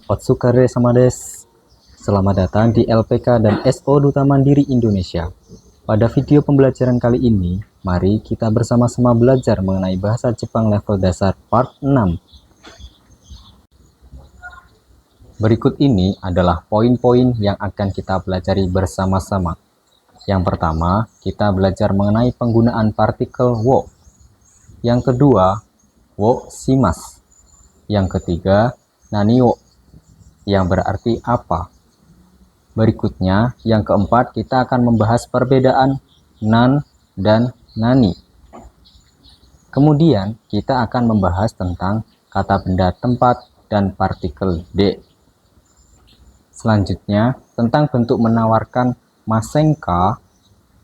Otsukare sama des. Selamat datang di LPK dan SO Duta Mandiri Indonesia. Pada video pembelajaran kali ini, mari kita bersama-sama belajar mengenai bahasa Jepang level dasar part 6. Berikut ini adalah poin-poin yang akan kita pelajari bersama-sama. Yang pertama, kita belajar mengenai penggunaan partikel wo. Yang kedua, wo shimasu. Yang ketiga, nani wo, yang berarti apa. Berikutnya, yang keempat, kita akan membahas perbedaan nan dan nani. Kemudian, kita akan membahas tentang kata benda tempat dan partikel de. Selanjutnya, tentang bentuk menawarkan masenka,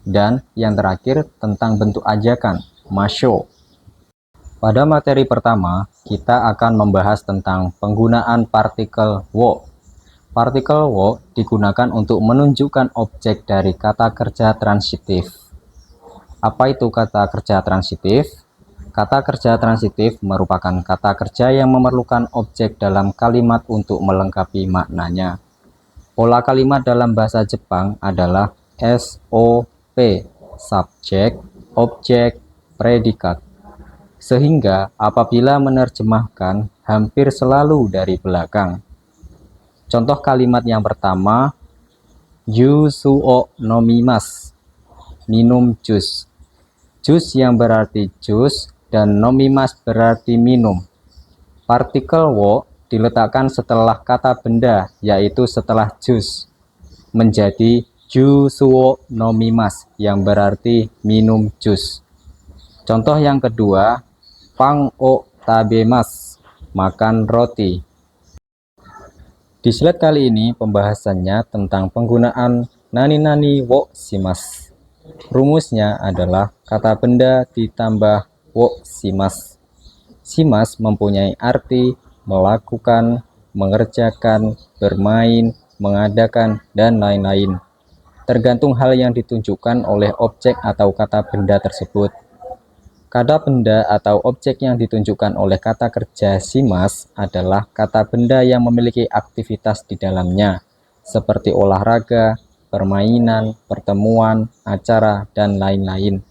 dan yang terakhir tentang bentuk ajakan masho. Pada materi pertama, kita akan membahas tentang penggunaan partikel wo. Partikel wo digunakan untuk menunjukkan objek dari kata kerja transitif. Apa itu kata kerja transitif? Kata kerja transitif merupakan kata kerja yang memerlukan objek dalam kalimat untuk melengkapi maknanya. Pola kalimat dalam bahasa Jepang adalah SOP, subjek, objek, predikat. Sehingga apabila menerjemahkan hampir selalu dari belakang. Contoh kalimat yang pertama, jusu o nomimasu, minum jus. Jus yang berarti jus dan nomimasu berarti minum. Partikel wo diletakkan setelah kata benda, yaitu setelah jus, menjadi jusu o nomimasu yang berarti minum jus. Contoh yang kedua, pang o tabemasu, makan roti. Di slide kali ini pembahasannya tentang penggunaan nani-nani wo shimasu. Rumusnya adalah kata benda ditambah wo shimasu. Shimasu mempunyai arti melakukan, mengerjakan, bermain, mengadakan, dan lain-lain. Tergantung hal yang ditunjukkan oleh objek atau kata benda tersebut. Kata benda atau objek yang ditunjukkan oleh kata kerja shimasu adalah kata benda yang memiliki aktivitas di dalamnya, seperti olahraga, permainan, pertemuan, acara, dan lain-lain.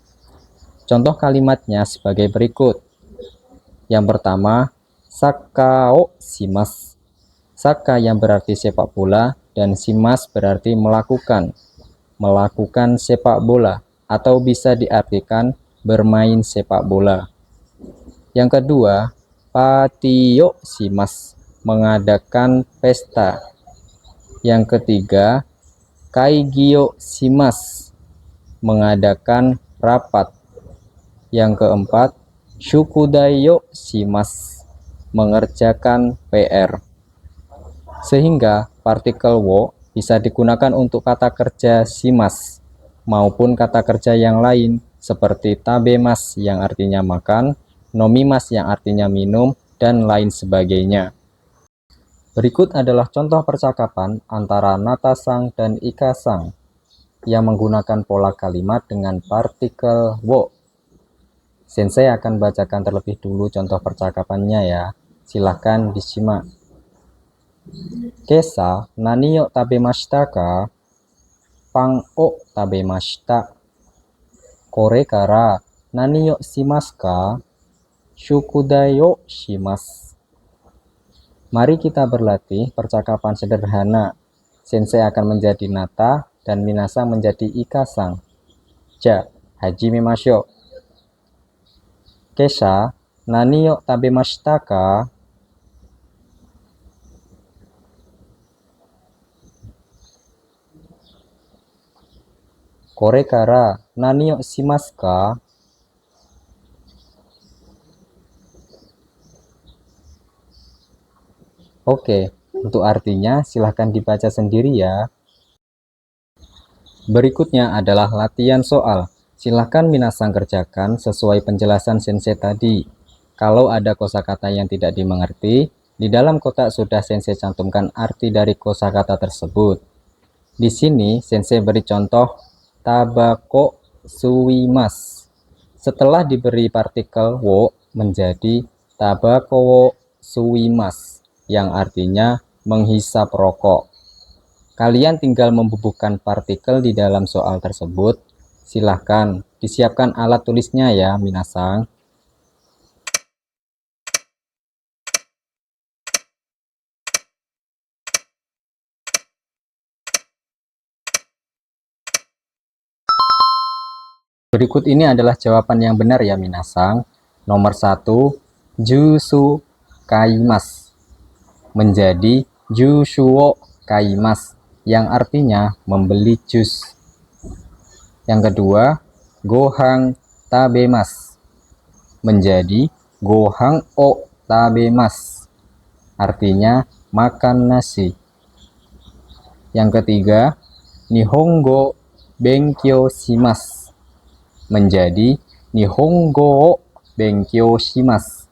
Contoh kalimatnya sebagai berikut. Yang pertama, saka o shimasu. Saka yang berarti sepak bola dan shimasu berarti melakukan. Melakukan sepak bola atau bisa diartikan bermain sepak bola. Yang kedua, patio shimasu, mengadakan pesta. Yang ketiga, kaigyo shimasu, mengadakan rapat. Yang keempat, shukudayo shimasu, mengerjakan PR. Sehingga partikel wo bisa digunakan untuk kata kerja shimasu maupun kata kerja yang lain seperti tabemasu yang artinya makan, nomimasu yang artinya minum, dan lain sebagainya. Berikut adalah contoh percakapan antara Nata-san dan Ika-san yang menggunakan pola kalimat dengan partikel wo. Sensei akan bacakan terlebih dulu contoh percakapannya ya. Silahkan disimak. Kesa nani o tabemashita ka? Pang o tabemashita. Kore kara nani o shimasu ka? Shukudai o shimasu. Mari kita berlatih percakapan sederhana. Sensei akan menjadi Nata dan Minasan menjadi Ika-san. Ja, hajimemashou. Kesha, nani o tabemashita ka? Kore kara nani o shimasu ka? Oke, untuk artinya silahkan dibaca sendiri ya. Berikutnya adalah latihan soal. Silahkan Minasan kerjakan sesuai penjelasan sensei tadi. Kalau ada kosakata yang tidak dimengerti, di dalam kotak sudah sensei cantumkan arti dari kosakata tersebut. Di sini sensei beri contoh tabako suimasu. Setelah diberi partikel wo menjadi tabako wo suimasu, yang artinya menghisap rokok. Kalian tinggal membubuhkan partikel di dalam soal tersebut. Silahkan disiapkan alat tulisnya ya, minasang. Berikut ini adalah jawaban yang benar ya, minasang. Nomor 1, jusu kaimas menjadi jushuo kaimas, yang artinya membeli jus. Yang kedua, gohang tabemas menjadi gohang o tabemas, artinya makan nasi. Yang ketiga, nihongo benkyou shimasu menjadi nihongo benkyou shimasu,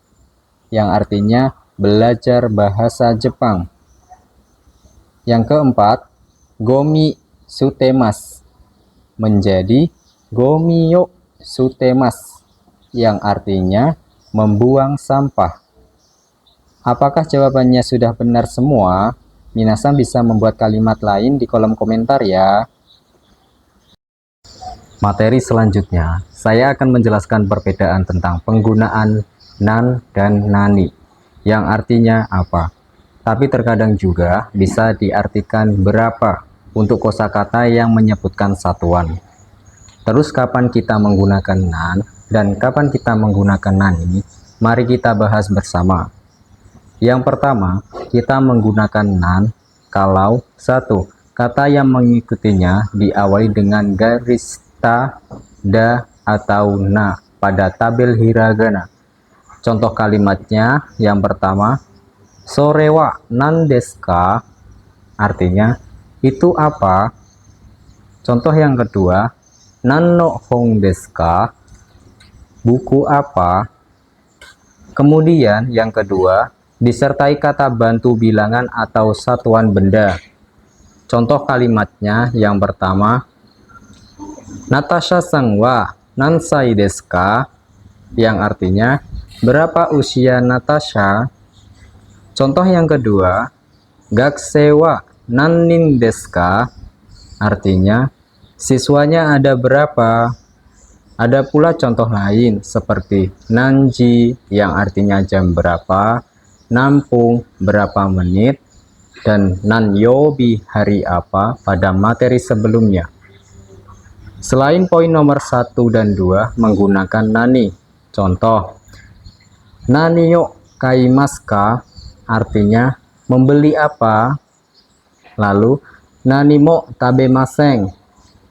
yang artinya belajar bahasa Jepang. Yang keempat, gomi sutemasu menjadi gomiyo sutemasu, yang artinya membuang sampah. Apakah jawabannya sudah benar semua? Minasan bisa membuat kalimat lain di kolom komentar ya. Materi selanjutnya, saya akan menjelaskan perbedaan tentang penggunaan nan dan nani, yang artinya apa. Tapi terkadang juga bisa diartikan berapa untuk kosakata yang menyebutkan satuan. Terus kapan kita menggunakan nan dan kapan kita menggunakan nani? Mari kita bahas bersama. Yang pertama, kita menggunakan nan kalau satu, kata yang mengikutinya diawali dengan garis ta, da, atau na pada tabel hiragana. Contoh kalimatnya yang pertama, sore wa nan desu ka? Artinya, itu apa? Contoh yang kedua, nan no hong desu ka? Buku apa? Kemudian yang kedua, disertai kata bantu bilangan atau satuan benda. Contoh kalimatnya yang pertama, Natasha-san wa nansai desu ka? Yang artinya, berapa usia Natasha? Contoh yang kedua, gakusei wa nannin desu ka? Artinya, siswanya ada berapa? Ada pula contoh lain seperti nanji yang artinya jam berapa, nampung berapa menit, dan nanyobi hari apa pada materi sebelumnya. Selain poin nomor 1 dan 2 menggunakan nani. Contoh, nani yo kaimasu ka? Artinya membeli apa? Lalu, nani mo tabemasen?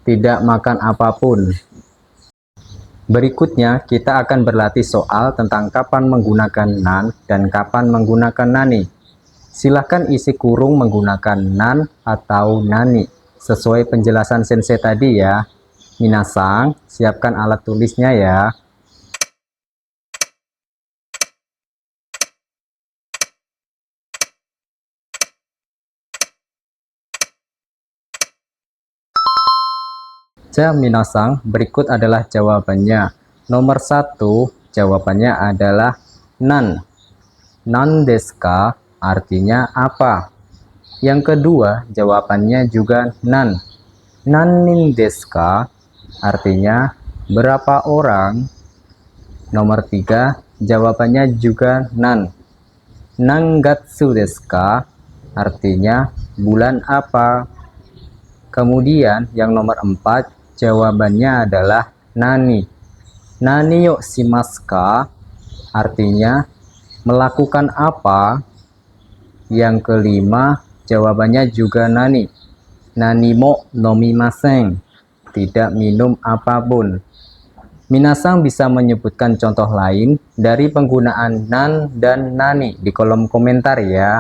Tidak makan apapun. Berikutnya, kita akan berlatih soal tentang kapan menggunakan nan dan kapan menggunakan nani. Silahkan isi kurung menggunakan nan atau nani, sesuai penjelasan sensei tadi ya. Minasang, siapkan alat tulisnya ya. Minasang, berikut adalah jawabannya. Nomor 1, jawabannya adalah nan. Nan desu ka? Artinya apa? Yang kedua, jawabannya juga nan. Nannin desu ka? Artinya berapa orang? Nomor 3, jawabannya juga nan. Nangatsu desu ka? Artinya bulan apa? Kemudian yang nomor 4, jawabannya adalah nani. Nani yo shimasu ka? Artinya melakukan apa? Yang kelima, jawabannya juga nani. Nani mo nomimasen? Tidak minum apapun. Minasang bisa menyebutkan contoh lain dari penggunaan nan dan nani di kolom komentar ya.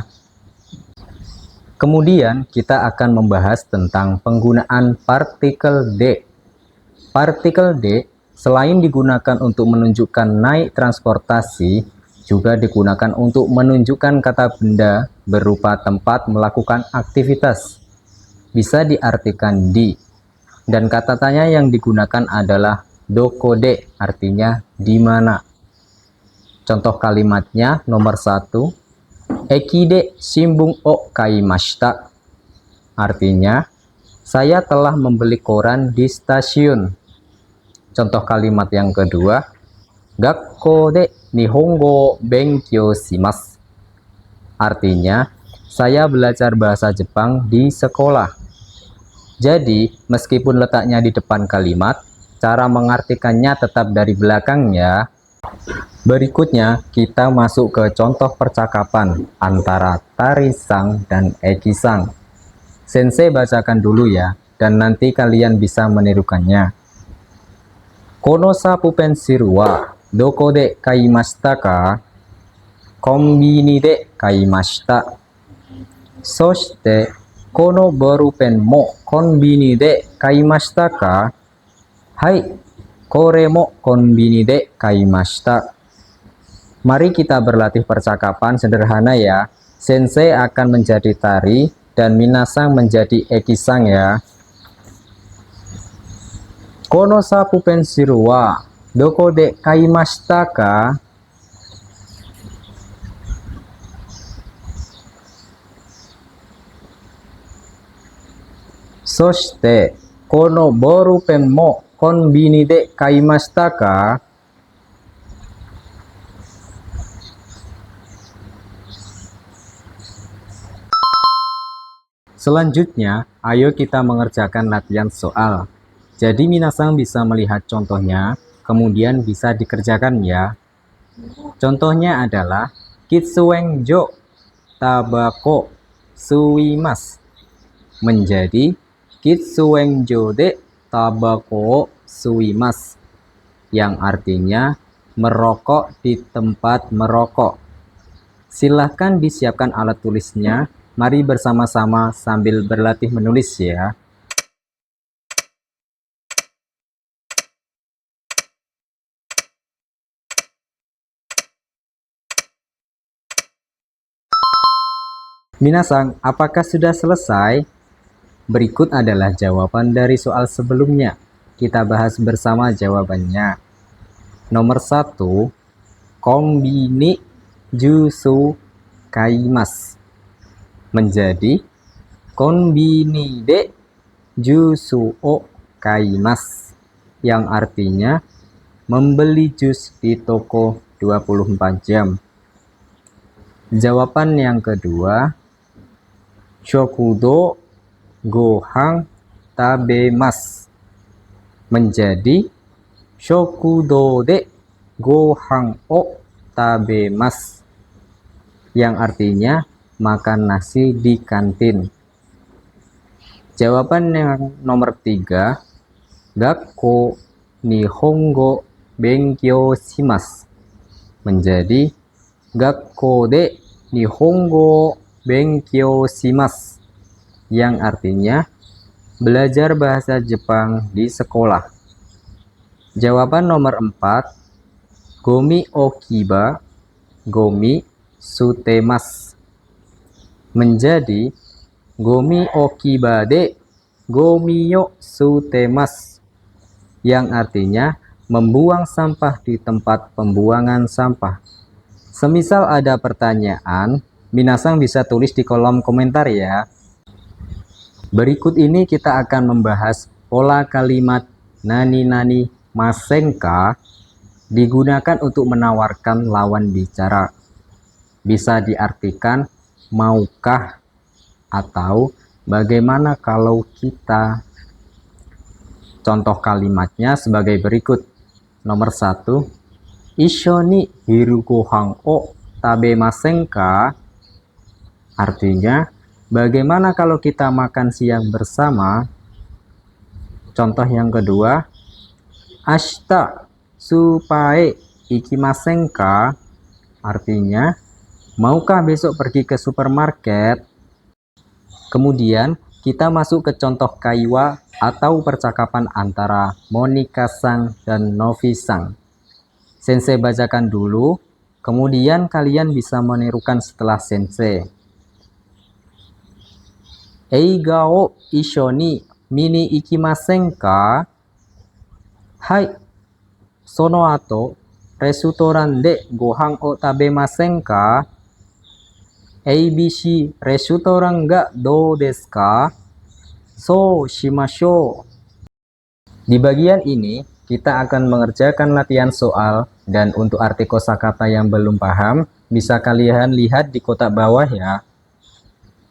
Kemudian kita akan membahas tentang penggunaan partikel D. Partikel D selain digunakan untuk menunjukkan naik transportasi, juga digunakan untuk menunjukkan kata benda berupa tempat melakukan aktivitas. Bisa diartikan di. Dan kata tanya yang digunakan adalah dokode, artinya di mana. Contoh kalimatnya nomor 1, Eki de shimbun o kaimashita. Artinya, saya telah membeli koran di stasiun. Contoh kalimat yang kedua, Gakko de nihongo benkyou shimasu. Artinya, saya belajar bahasa Jepang di sekolah. Jadi, meskipun letaknya di depan kalimat, cara mengartikannya tetap dari belakang ya. Berikutnya, kita masuk ke contoh percakapan antara Tari-san dan Eki-san. Sensei bacakan dulu ya, dan nanti kalian bisa menirukannya. Kono sapu pensil wa doko de kaimashita ka? Konbini de kaimashita. Soshite, kono borupen mo konbini de kaimashita ka? Hai, kore mo konbini de kaimashita. Mari kita berlatih percakapan sederhana ya. Sensei akan menjadi Tari dan Minasang menjadi Eki-san ya. Kono sapu pensil wa doko de kaimashita ka? Soshite, kono borupen mo konbini de kaimashita ka? Selanjutnya, ayo kita mengerjakan latihan soal. Jadi minasang bisa melihat contohnya, kemudian bisa dikerjakan ya. Contohnya adalah Kitsuenjo tabako suimas. Menjadi Kitsuenjo de tabako suimas. Yang artinya merokok di tempat merokok. Silahkan disiapkan alat tulisnya. Mari bersama-sama sambil berlatih menulis ya. Minasang, apakah sudah selesai? Berikut adalah jawaban dari soal sebelumnya. Kita bahas bersama jawabannya. Nomor 1, konbini jusu kaimas. Menjadi konbini de jusu o kaimas. Yang artinya membeli jus di toko 24 jam. Jawaban yang kedua, shokudo gohan tabemasu. Menjadi shokudo de gohan o tabemasu. Yang artinya makan nasi di kantin. Jawaban yang nomor 3, gakko nihongo benkyou shimasu. Menjadi gakko de nihongo benkyou shimasu. Yang artinya belajar bahasa Jepang di sekolah. Jawaban nomor 4, gomi okiba gomi sutemasu. Menjadi gomi okiba de gomi yo sutemasu. Yang artinya membuang sampah di tempat pembuangan sampah. Semisal ada pertanyaan, minasang bisa tulis di kolom komentar ya. Berikut ini kita akan membahas pola kalimat nani-nani masenka digunakan untuk menawarkan lawan bicara. Bisa diartikan maukah atau bagaimana kalau kita. Contoh kalimatnya sebagai berikut. Nomor 1, Isho ni hiru gohan o tabemasen ka? Artinya, bagaimana kalau kita makan siang bersama? Contoh yang kedua, Ashita supae ikimasen ka? Artinya, maukah besok pergi ke supermarket? Kemudian, kita masuk ke contoh kaiwa atau percakapan antara Monika-san dan Novi-san. Sensei bacakan dulu, kemudian kalian bisa menirukan setelah sensei. Eiga o issho ni mini ikimasen ka? Hai. Sono ato, restoran de gohan o tabemasen ka? ABC restoran ga do desu ka? So shimashou. Di bagian ini, kita akan mengerjakan latihan soal, dan untuk arti kosakata yang belum paham, bisa kalian lihat di kotak bawah ya.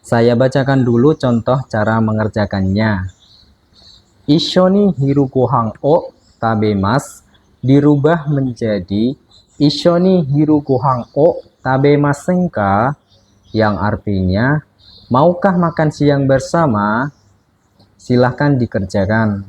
Saya bacakan dulu contoh cara mengerjakannya. Issho ni hiru gohan o tabemasu dirubah menjadi Issho ni hiru gohan o tabemasen ka? Yang artinya, maukah makan siang bersama? Silahkan dikerjakan.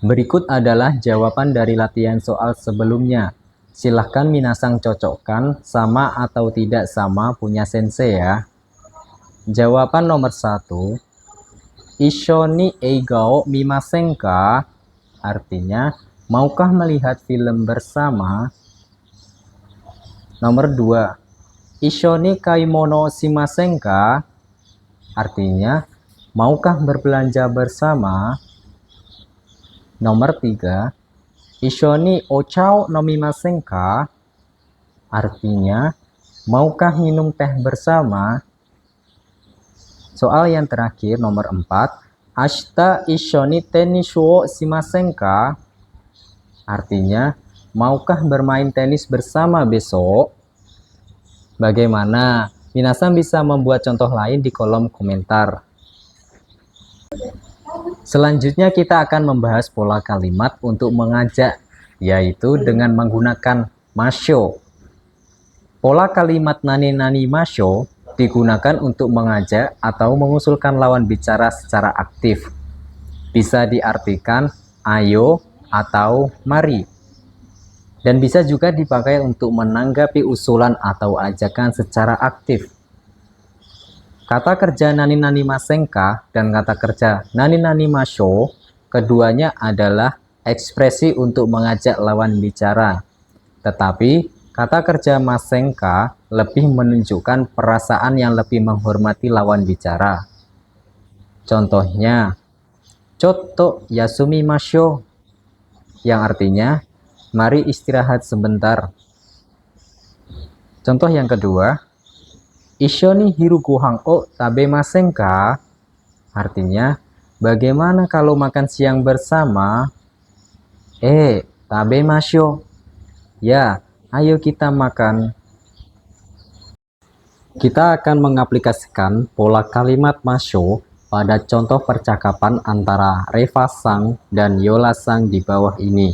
Berikut adalah jawaban dari latihan soal sebelumnya. Silahkan minasang cocokkan sama atau tidak sama punya sensei ya. Jawaban nomor 1. Issho ni eiga o mimasen ka? Artinya, maukah melihat film bersama? Nomor 2. Issho ni kaimono shimasen ka? Artinya, maukah berbelanja bersama? Nomor 3. Issho ni ocha o nomimasen ka? Artinya, maukah minum teh bersama? Soal yang terakhir, nomor 4. Ashita issho ni tenis wo shimasen ka? Artinya, maukah bermain tenis bersama besok? Bagaimana? Minasan bisa membuat contoh lain di kolom komentar. Selanjutnya kita akan membahas pola kalimat untuk mengajak, yaitu dengan menggunakan masho. Pola kalimat nani-nani masho digunakan untuk mengajak atau mengusulkan lawan bicara secara aktif. Bisa diartikan ayo atau mari. Dan bisa juga dipakai untuk menanggapi usulan atau ajakan secara aktif. Kata kerja nani-nani masen ka dan kata kerja nani-nani masho, keduanya adalah ekspresi untuk mengajak lawan bicara. Tetapi, kata kerja masen ka lebih menunjukkan perasaan yang lebih menghormati lawan bicara. Contohnya, chotto yasumi mashou, yang artinya, mari istirahat sebentar. Contoh yang kedua, Issho ni hiru gohan o tabemasen ka? Artinya, bagaimana kalau makan siang bersama? Tabemashou. Ya, ayo kita makan. Kita akan mengaplikasikan pola kalimat masho pada contoh percakapan antara Reva-san dan Yola-san di bawah ini.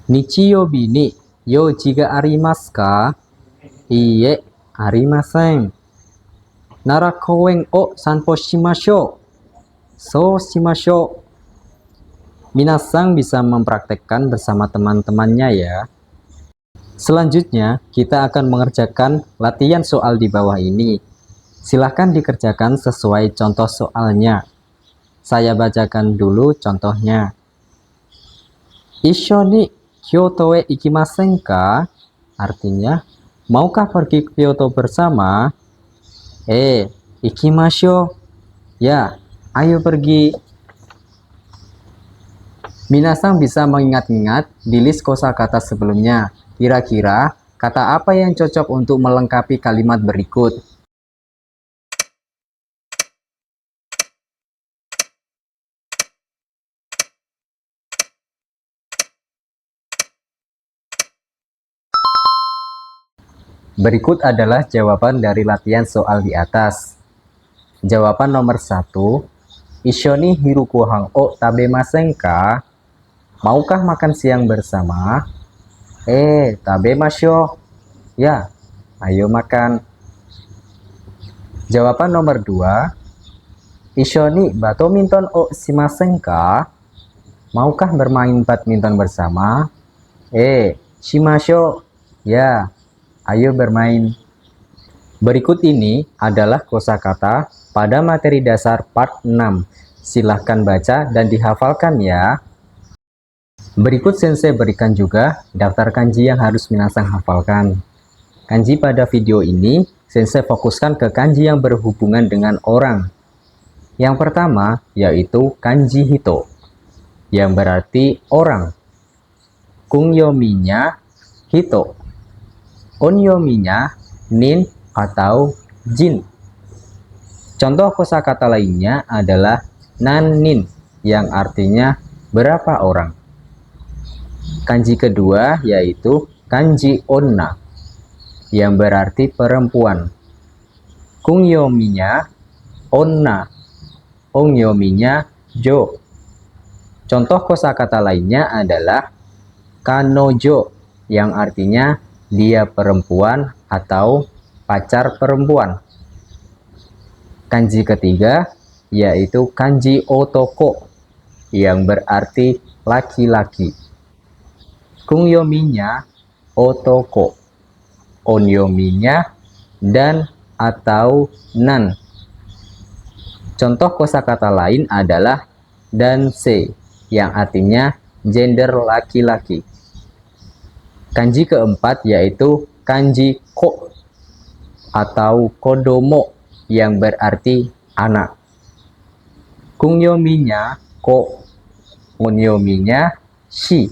Nichiyoubi ni youji ga arimasu ka? Iie, arimasen. Nara kouen o sanpo shimashou. So shimashou. Minasan bisa mempraktekkan bersama teman-temannya ya. Selanjutnya, kita akan mengerjakan latihan soal di bawah ini. Silahkan dikerjakan sesuai contoh soalnya. Saya bacakan dulu contohnya. Issho ni Kyoto e ikimasen ka? Artinya, maukah pergi ke Kyoto bersama? Ikimashou. Ya, ayo pergi. Minasan bisa mengingat-ingat di list kosakata sebelumnya. Kira-kira kata apa yang cocok untuk melengkapi kalimat berikut? Berikut adalah jawaban dari latihan soal di atas. Jawaban nomor 1. Issho ni hiru gohan o tabemasen ka? Maukah makan siang bersama? Tabemashou. Ya, ayo makan. Jawaban nomor 2. Issho ni badminton o shimasen ka? Maukah bermain badminton bersama? Shimashou. Ya, ayo bermain. Berikut ini adalah kosakata pada materi dasar part 6. Silahkan baca dan dihafalkan ya. Berikut sensei berikan juga daftar kanji yang harus Minasan hafalkan. Kanji pada video ini, sensei fokuskan ke kanji yang berhubungan dengan orang. Yang pertama yaitu kanji hito, yang berarti orang. Kungyominya hito, onyominya nin atau jin. Contoh kosakata lainnya adalah nanin, yang artinya berapa orang. Kanji kedua yaitu kanji onna, yang berarti perempuan. Kungyominya onna, onyominya jo. Contoh kosakata lainnya adalah kanojo, yang artinya dia perempuan atau pacar perempuan. Kanji ketiga yaitu kanji otoko, yang berarti laki-laki. Kungyominya otoko, onyominya dan atau nan. Contoh kosakata lain adalah danse, yang artinya gender laki-laki. Kanji keempat yaitu kanji ko atau kodomo, yang berarti anak. Kungyominya ko, onyominya shi.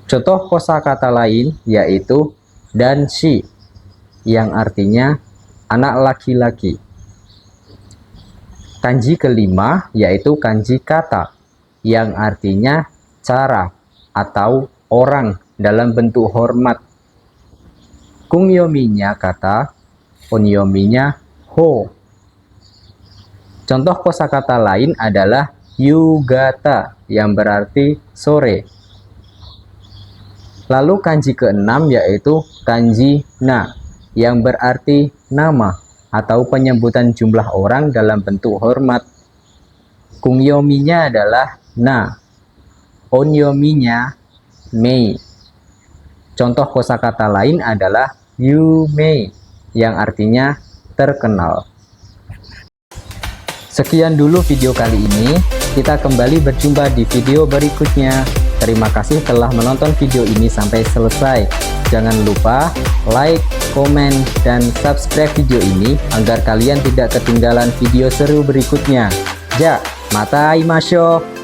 Contoh kosakata lain yaitu danshi, yang artinya anak laki-laki. Kanji kelima yaitu kanji kata, yang artinya cara atau orang dalam bentuk hormat. Kungyominya kata, onyominya ho. Contoh kosakata lain adalah yugata, yang berarti sore. Lalu kanji keenam yaitu kanji na, yang berarti nama atau penyebutan jumlah orang dalam bentuk hormat. Kungyominya adalah na, onyominya mei. Contoh kosakata lain adalah yumei, yang artinya terkenal. Sekian dulu video kali ini, kita kembali berjumpa di video berikutnya. Terima kasih telah menonton video ini sampai selesai. Jangan lupa like, komen, dan subscribe video ini agar kalian tidak ketinggalan video seru berikutnya. Ja, mata imashou!